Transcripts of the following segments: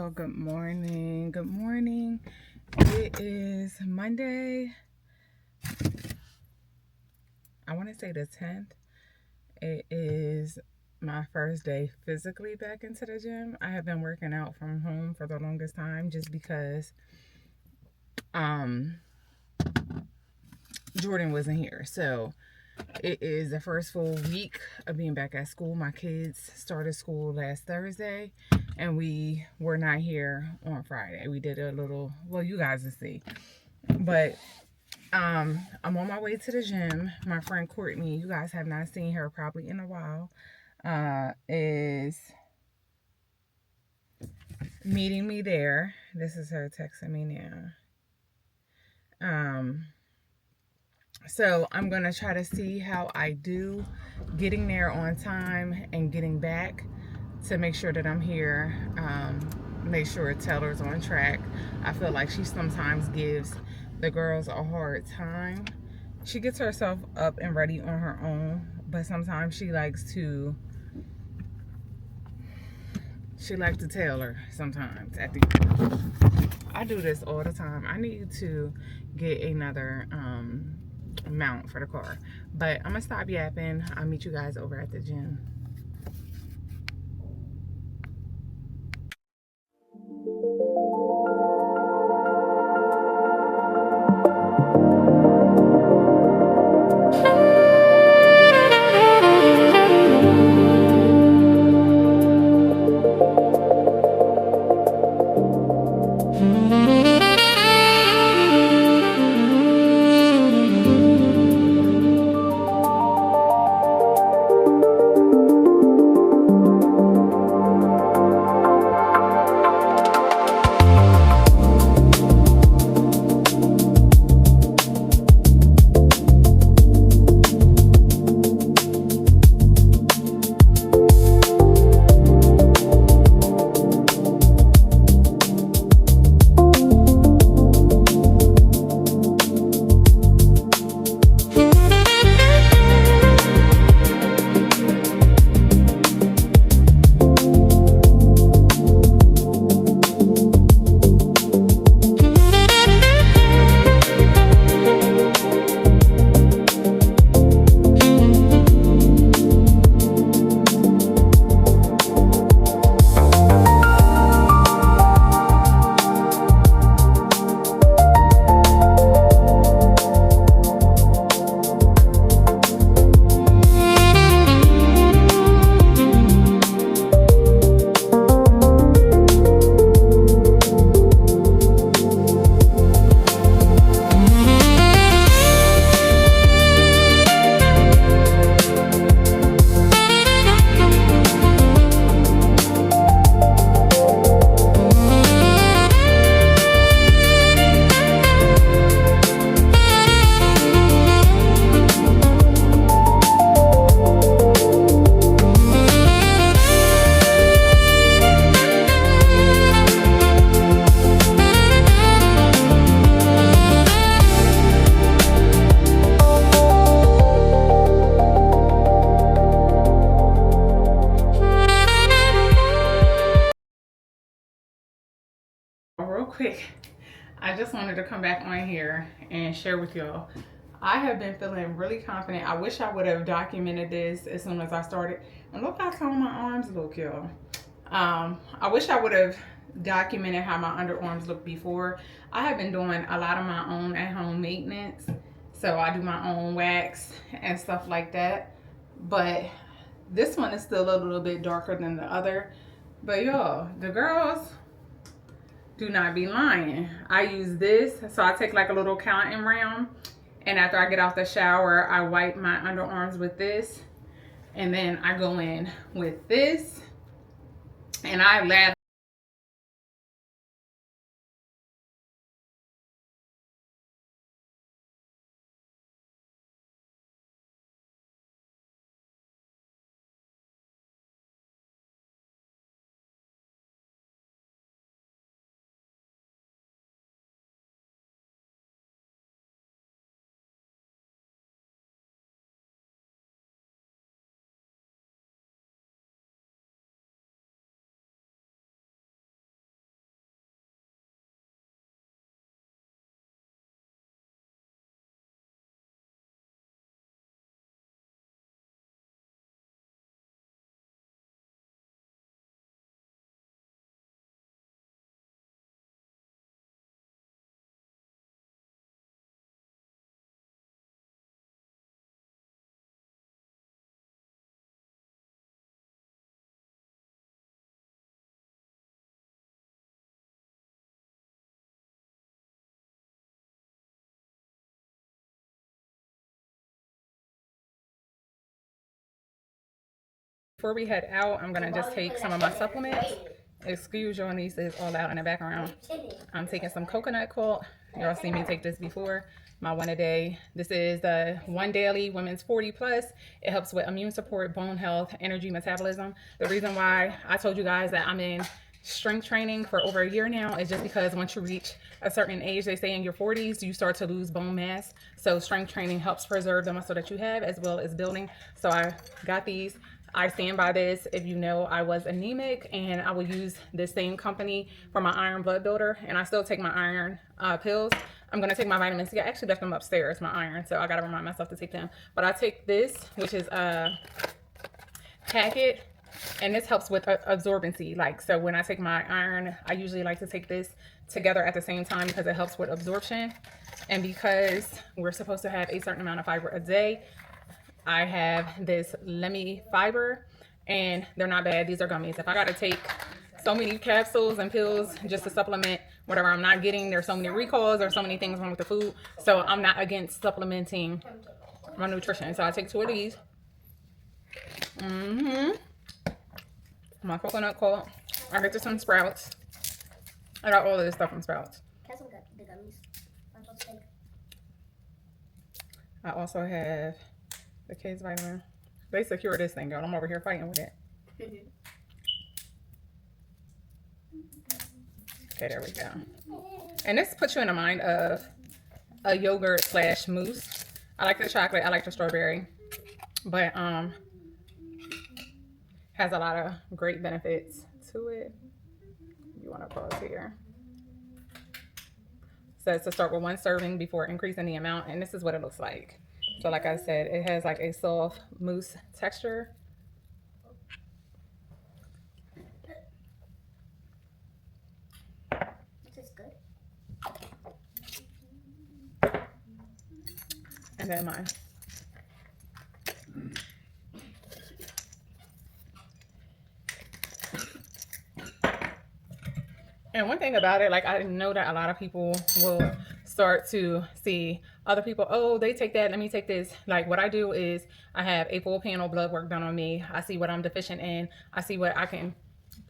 y'all. Good morning. Good morning. It is Monday. I want to say the 10th. It is my first day physically back into the gym. I have been working out from home for the longest time just because Jordan wasn't here. So it is the first full week of being back at school. My kids started school last Thursday and we were not here on Friday. We did a little, well, you guys will see. But I'm on my way to the gym. My friend Courtney, you guys have not seen her probably in a while, is meeting me there. This is her texting me now. So I'm going to try to see how I do getting there on time and getting back to make sure that I'm here. Make sure Taylor's on track. I feel like she sometimes gives the girls a hard time. She gets herself up and ready on her own, but sometimes she likes to Taylor sometimes at the end. I do this all the time. I need to get another mount for the car. But I'm gonna stop yapping. I'll meet you guys over at the gym. Real quick, I just wanted to come back on here and share with y'all. I have been feeling really confident. I wish I would have documented this as soon as I started. And look how tall my arms look, y'all. I wish I would have documented how my underarms look before. I have been doing a lot of my own at-home maintenance. So I do my own wax and stuff like that. But this one is still a little bit darker than the other. But y'all, the girls do not be lying. I use this, so I take like a little counting round, and after I get off the shower, I wipe my underarms with this, and then I go in with this, and I lather Before we head out, I'm gonna just take some of my supplements. Excuse your nieces all out in the background. I'm taking some coconut colt. Y'all seen me take this before. My one a day. This is the one daily women's 40 plus. It helps with immune support, bone health, energy, metabolism. The reason why I told you guys that I'm in strength training for over a year now is just because once you reach a certain age, they say in your 40s, you start to lose bone mass. So strength training helps preserve the muscle that you have as well as building. So I got these. I stand by this. If you know, I was anemic, and I will use this same company for my iron blood builder, and I still take my iron pills. I'm going to take my vitamin C. I actually left them upstairs, my iron, so I got to remind myself to take them. But I take this, which is a packet, and this helps with absorbency. Like, so when I take my iron, I usually like to take this together at the same time because it helps with absorption. And because we're supposed to have a certain amount of fiber a day, I have this Lemmy fiber, and they're not bad. These are gummies. If I got to take so many capsules and pills just to supplement whatever I'm not getting, there's so many recalls, there's so many things wrong with the food. So I'm not against supplementing my nutrition. So I take 2 of these. My coconut colt. I get some Sprouts. I got all of this stuff from Sprouts. I also have the kids vitamin. They secure this thing, girl. I'm over here fighting with it. Okay, there we go. And this puts you in the mind of a yogurt slash mousse. I like the chocolate. I like the strawberry. But has a lot of great benefits to it. You want to pause here. Says to start with 1 serving before increasing the amount, and this is what it looks like. So like I said, it has like a soft mousse texture. This is good. And then mine. And one thing about it, like, I know that a lot of people will start to see other people, oh, they take that, let me take this. Like, what I do is I have a full panel blood work done on me. I see what I'm deficient in. I see what I can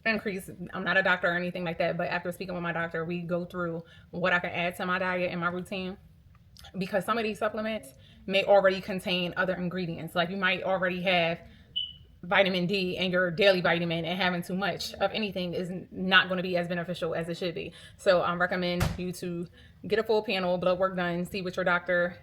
increase. I'm not a doctor or anything like that, but after speaking with my doctor, we go through what I can add to my diet and my routine, because some of these supplements may already contain other ingredients. Like, you might already have vitamin D and your daily vitamin, and having too much of anything is not going to be as beneficial as it should be. So I recommend you to get a full panel blood work done, see what your doctor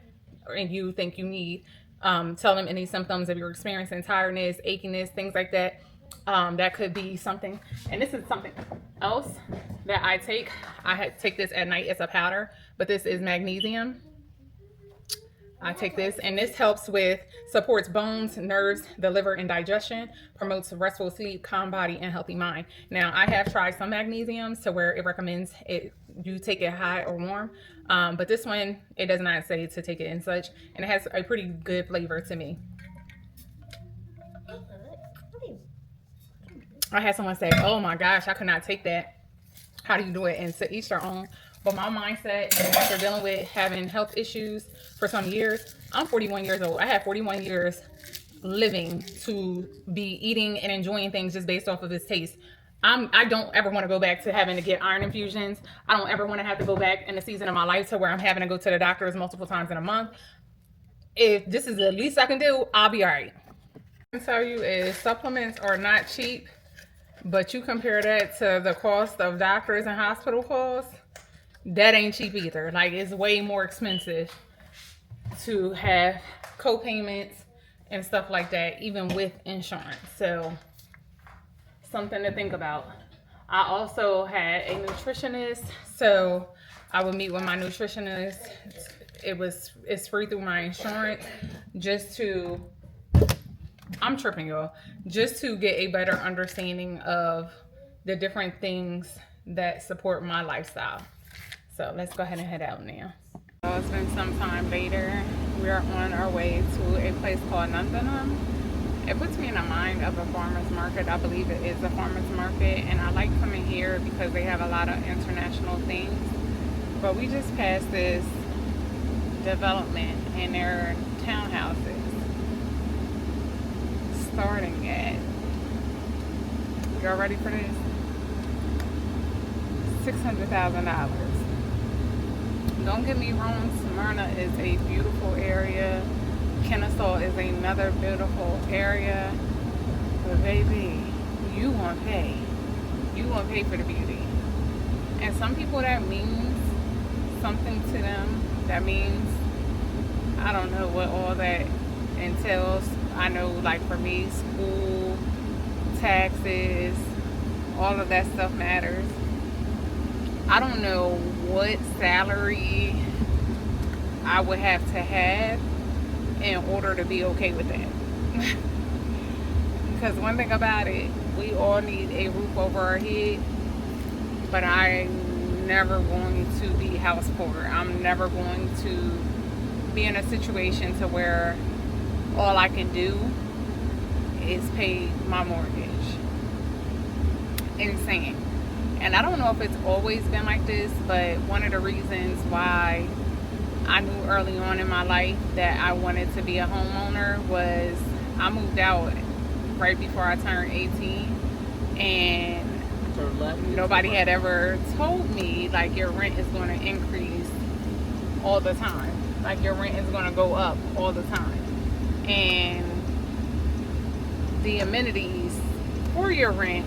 and you think you need. Tell them any symptoms if you're experiencing tiredness, achiness, things like that. That could be something. And this is something else that I take. I take this at night. It's a powder, but this is magnesium. I take this, and this helps with, supports bones, nerves, the liver, and digestion, promotes restful sleep, calm body, and healthy mind. Now, I have tried some magnesiums to where it recommends it, you take it hot or warm, but this one, it does not say to take it in such, and it has a pretty good flavor to me. I had someone say, oh my gosh, I could not take that. How do you do it? And to each their own. But my mindset, after dealing with having health issues for some years, I'm 41 years old. I had 41 years living to be eating and enjoying things just based off of its taste. I don't ever want to go back to having to get iron infusions. I don't ever want to have to go back in the season of my life to where I'm having to go to the doctors multiple times in a month. If this is the least I can do, I'll be all right. What I can tell you is supplements are not cheap, but you compare that to the cost of doctors and hospital costs, that ain't cheap either. Like, it's way more expensive to have co-payments and stuff like that, even with insurance. So, something to think about. I also had a nutritionist, so I would meet with my nutritionist. It's free through my insurance, just to, I'm tripping, y'all, just to get a better understanding of the different things that support my lifestyle. So let's go ahead and head out now. So it's been some time later. We are on our way to a place called Nandanam. It puts me in the mind of a farmer's market. I believe it is a farmer's market, and I like coming here because they have a lot of international things. But we just passed this development, and there are townhouses starting at Y'all ready for this? $600,000. Don't get me wrong, Smyrna is a beautiful area. Kennesaw is another beautiful area. But baby, you gonna pay. You gonna pay for the beauty. And some people, that means something to them. That means, I don't know what all that entails. I know, like, for me, school, taxes, all of that stuff matters. I don't know what salary I would have to have in order to be okay with that. Because one thing about it, we all need a roof over our head, but I'm never going to be house poor. I'm never going to be in a situation to where all I can do is pay my mortgage. Insane. And I don't know if it's always been like this, but one of the reasons why I knew early on in my life that I wanted to be a homeowner was I moved out right before I turned 18, and nobody had ever told me, like, your rent is going to increase all the time. Like, your rent is going to go up all the time. And the amenities for your rent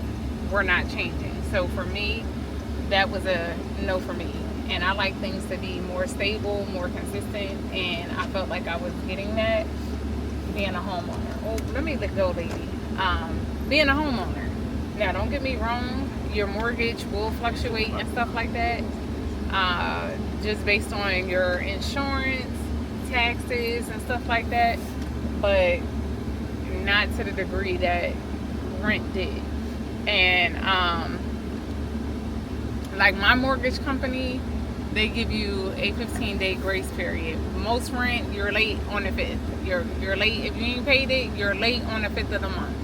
were not changing. So for me, that was a no for me. And I like things to be more stable, more consistent, and I felt like I was getting that being a homeowner. Oh, let me let go, lady. Being a homeowner. Now, don't get me wrong, your mortgage will fluctuate and stuff like that, just based on your insurance, taxes, and stuff like that, but not to the degree that rent did. And like my mortgage company, they give you a 15-day grace period. Most rent, you're late on the 5th. You're late. If you ain't paid it, you're late on the 5th of the month.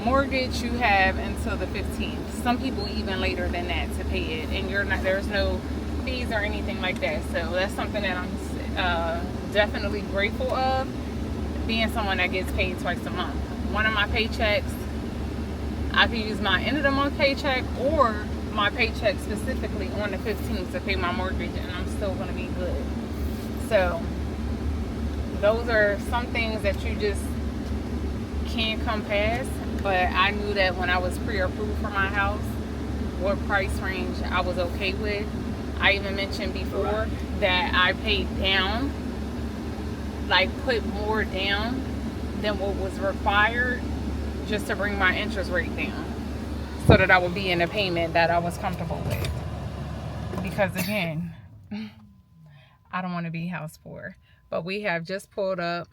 Mortgage, you have until the 15th. Some people even later than that to pay it, and there's no fees or anything like that. So that's something that I'm definitely grateful of, being someone that gets paid twice a month. One of my paychecks, I can use my end of the month paycheck or my paycheck specifically on the 15th to pay my mortgage, and I'm still going to be good. So those are some things that you just can't come past. But I knew that when I was pre-approved for my house, what price range I was okay with. I even mentioned before that I paid down, like put more down than what was required, just to bring my interest rate down, so that I would be in a payment that I was comfortable with. Because again, I don't want to be house poor. But we have just pulled up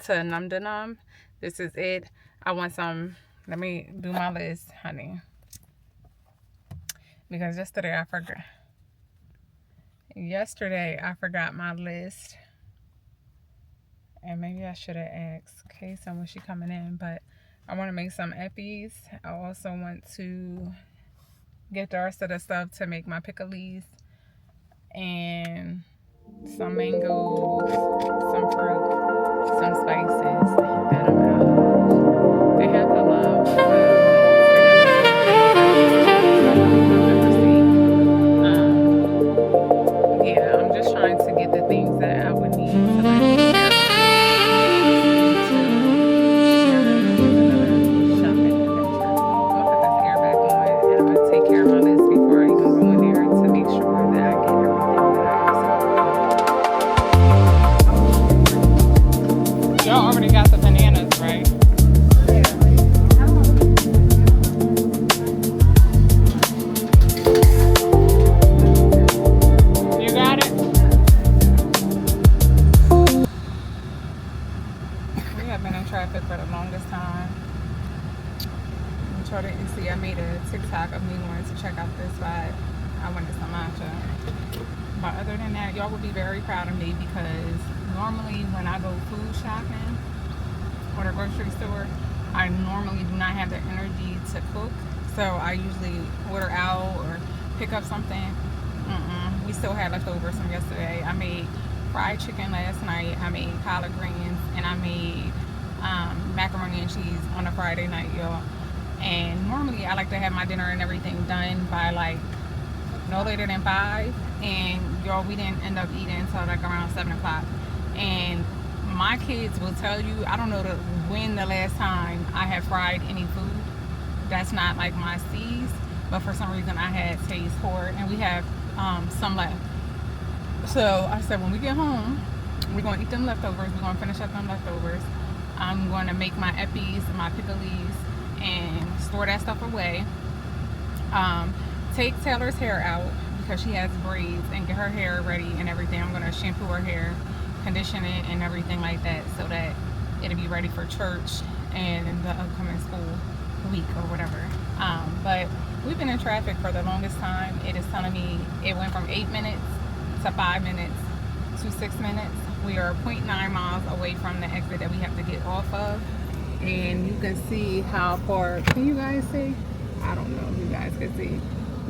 to Num de Num. This is it. I want some. Let me do my list, honey. Because yesterday I forgot my list. And maybe I should have asked Kason when she coming in. But I want to make some eppies. I also want to get the rest of the stuff to make my pickles. And some mangoes, some fruit, some spices that I'm out of. They have the love. Yeah, I'm just trying to get the things that I would need to like shopping adventure. I'm gonna put this air back on, and I'm gonna take care of my list before I even go in there to make sure that I get everything that I am. Y'all already got the bananas, right? You got it? We have been in traffic for the longest time. Y'all didn't see, I made a TikTok of me wanting to check out this spot. I went to Samacha. But other than that, y'all would be very proud of me, because normally when I go food shopping or the grocery store, I normally do not have the energy to cook. So I usually order out or pick up something. We still had leftovers from yesterday. I made fried chicken last night. I made collard greens, and I made macaroni and cheese on a Friday night, y'all. And normally I like to have my dinner and everything done by like no later than 5. And y'all, we didn't end up eating until like around 7 o'clock. And my kids will tell you, I don't know when the last time I have fried any food. That's not like my C's, but for some reason I had taste for it, and we have some left. So I said, when we get home, we're going to eat them leftovers. We're going to finish up them leftovers. I'm going to make my eppies, my pickles, and store that stuff away. Take Taylor's hair out because she has braids, and get her hair ready and everything. I'm going to shampoo her hair, condition it, and everything like that, so that it'll be ready for church and the upcoming school week or whatever. But we've been in traffic for the longest time. It is telling me it went from 8 minutes to 5 minutes to 6 minutes. We are 0.9 miles away from the exit that we have to get off of, and you can see how far. Can you guys see? I don't know if you guys can see.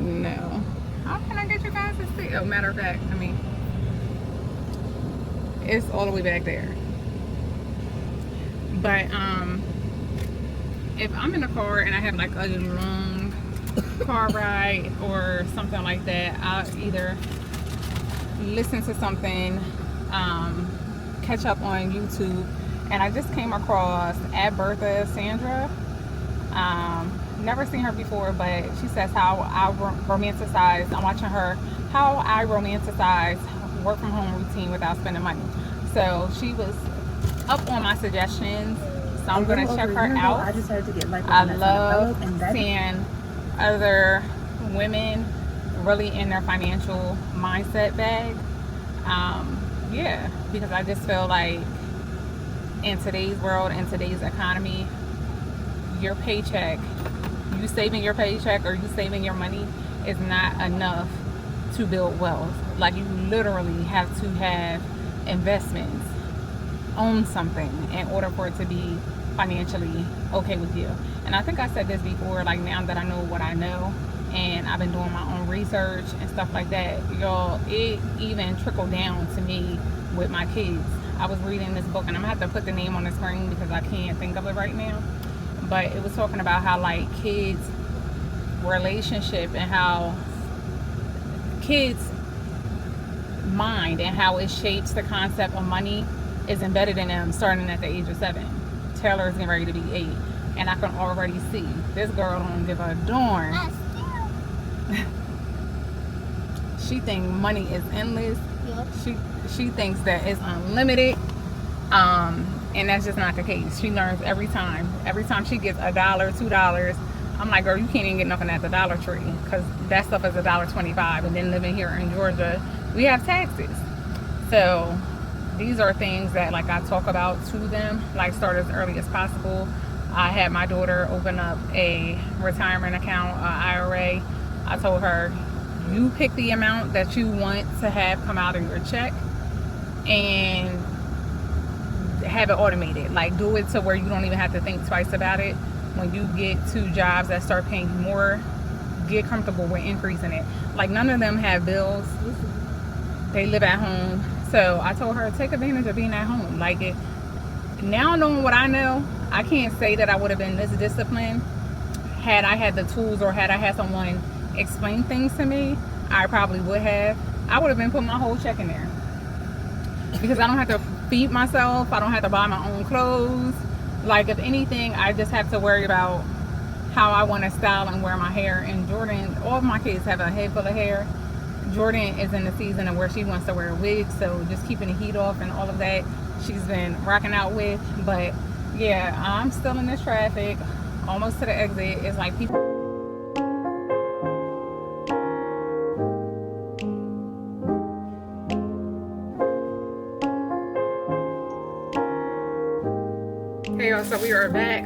No. How can I get you guys to see? Oh, matter of fact, I mean, it's all the way back there. But if I'm in a car and I have like a long car ride or something like that, I'll either listen to something, catch up on YouTube. And I just came across at Bertha Sandra. Never seen her before, but she says how I romanticize. I'm watching her how I romanticize work from home routine without spending money. So she was up on my suggestions, so I'm gonna check her out. I just had to get I love seeing other women really in their financial mindset bag. Yeah, because I just feel like in today's world, in today's economy, your paycheck, you saving your paycheck or you saving your money is not enough to build wealth. Like, you literally have to have investments, own something in order for it to be financially okay with you. And I think I said this before, like, now that I know what I know and I've been doing my own research and stuff like that, y'all, it even trickled down to me with my kids. I was reading this book, and I'm gonna have to put the name on the screen because I can't think of it right now, but it was talking about how, like, kids relationship and how kids mind and how it shapes the concept of money is embedded in them starting at the age of 7. Taylor is getting ready to be 8, and I can already see this girl don't give a darn. She thinks money is endless. Yep. She thinks that it's unlimited, and that's just not the case. She learns every time. Every time she gets $1, $2, I'm like, girl, you can't even get nothing at the Dollar Tree because that stuff is $1.25. And then living here in Georgia, we have taxes. So these are things that, like, I talk about to them, like, start as early as possible. I had my daughter open up a retirement account, IRA. I told her, you pick the amount that you want to have come out of your check and have it automated. Like, do it to where you don't even have to think twice about it. When you get to jobs that start paying you more, get comfortable with increasing it. Like, none of them have bills. They live at home. So I told her, take advantage of being at home. Like, it now, knowing what I know, I can't say that I would have been this disciplined had I had the tools or had I had someone explain things to me. I probably would have. I would have been putting my whole check in there because I don't have to feed myself. I don't have to buy my own clothes. Like, if anything, I just have to worry about how I want to style and wear my hair. And Jordan, all of my kids have a head full of hair. Jordan is in the season of where she wants to wear a wig, so just keeping the heat off and all of that, she's been rocking out with. But yeah, I'm still in this traffic, almost to the exit. It's like people. Hey y'all, so we are back.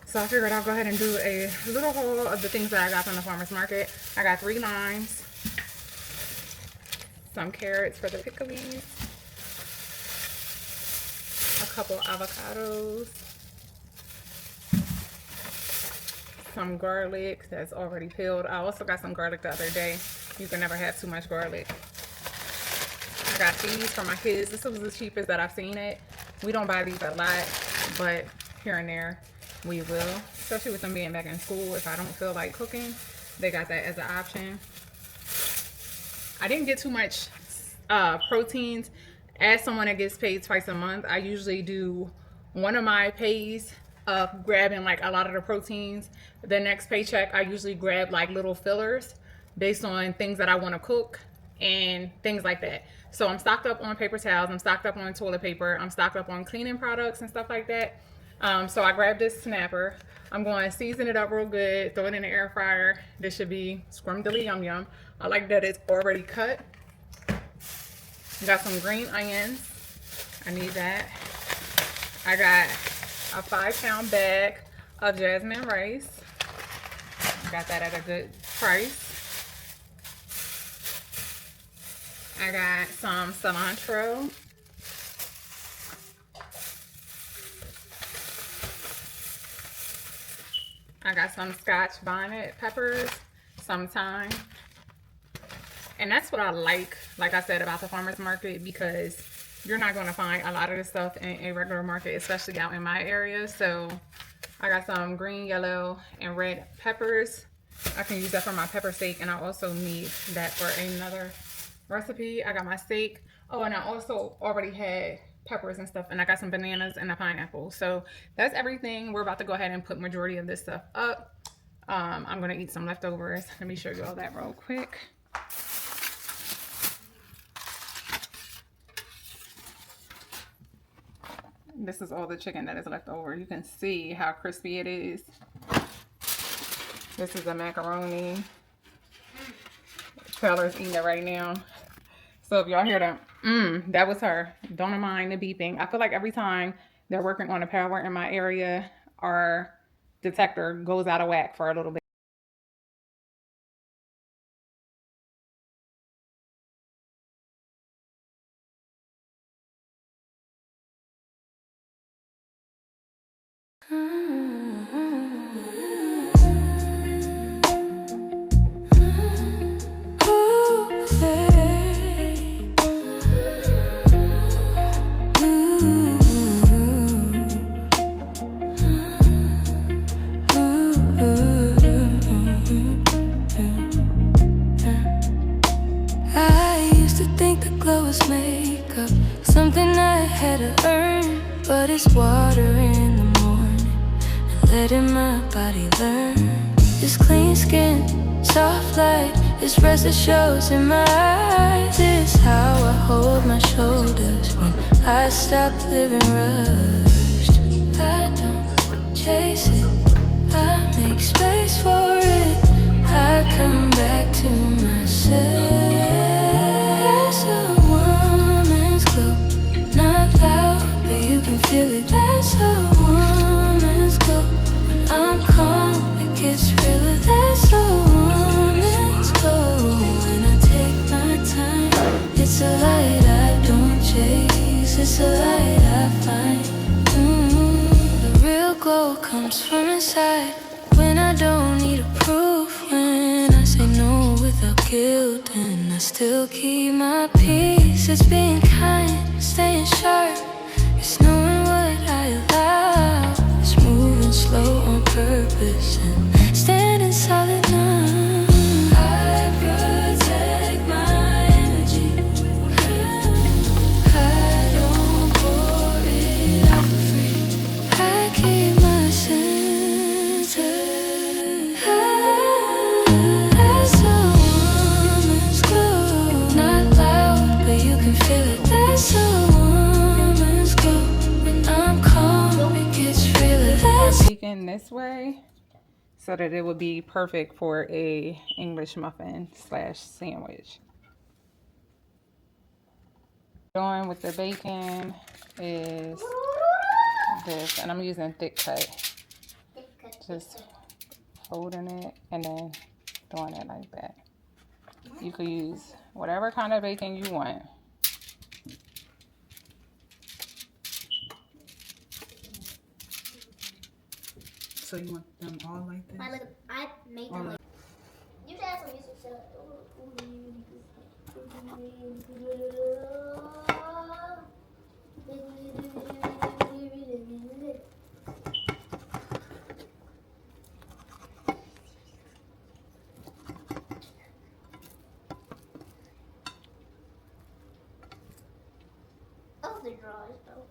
So I figured I'll go ahead and do a little haul of the things that I got from the farmer's market. I got 3 limes, some carrots for the pickles, a couple avocados, some garlic that's already peeled. I also got some garlic the other day. You can never have too much garlic. I got these for my kids. This was the cheapest that I've seen it. We don't buy these a lot, but here and there we will. especially with them being back in school. If I don't feel like cooking, they got that as an option. I didn't get too much proteins. As someone that gets paid twice a month, I usually do one of my pays of grabbing like a lot of the proteins. The next paycheck, I usually grab like little fillers based on things that I want to cook and things like that. So I'm stocked up on paper towels, I'm stocked up on toilet paper, I'm stocked up on cleaning products and stuff like that. So I grabbed this snapper. I'm going to season it up real good, throw it in the air fryer. This should be scrumdiddly yum yum. I like that it's already cut. Got some green onions. I need that. I got a 5-pound bag of jasmine rice. Got that at a good price. I got some cilantro. I got some Scotch bonnet peppers, some thyme. And that's what I like I said, about the farmer's market, because you're not going to find a lot of this stuff in a regular market, especially out in my area. So I got some green, yellow, and red peppers. I can use that for my pepper steak, and I also need that for another recipe. I got my steak. Oh, and I also already had peppers and stuff, and I got some bananas and a pineapple. So that's everything. We're about to go ahead and put majority of this stuff up. I'm gonna eat some leftovers. Let me show you all that real quick. This is all the chicken that is left over. You can see how crispy it is. This is the macaroni. Taylor's eating it right now. So if y'all hear that, that was her. Don't mind the beeping. I feel like every time they're working on the power in my area, our detector goes out of whack for a little bit. Makeup, something I had to earn, but it's water in the morning and letting my body learn. This clean skin, soft light, this rest that shows in my eyes. This is how I hold my shoulders when I stop living rushed. I don't chase it, I make space for it. I come back to myself. Feel it, that's a woman's glow. When I'm calm, it gets realer. That's a woman's glow. When I take my time, it's a light I don't chase, it's a light I find. The real glow comes from inside. When I don't need a proof, when I say no without guilt, and I still keep my peace. It's being kind, staying sharp. It's knowing what I allow. It's moving slow on purpose and standing solid now. I protect my energy. I don't pour it out for free. I keep my center. That's a woman's glow. Not loud, but you can feel it. That's a Bacon this way so that it would be perfect for a English muffin / sandwich. Going with the bacon is this, and I'm using thick cut. Just folding it and then doing it like that. You could use whatever kind of bacon you want. So you want them all like this? I made them like. You should have some music set up. the drawers though.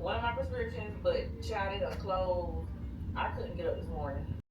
One of my prescriptions, but child, it done closed. I couldn't get up this morning.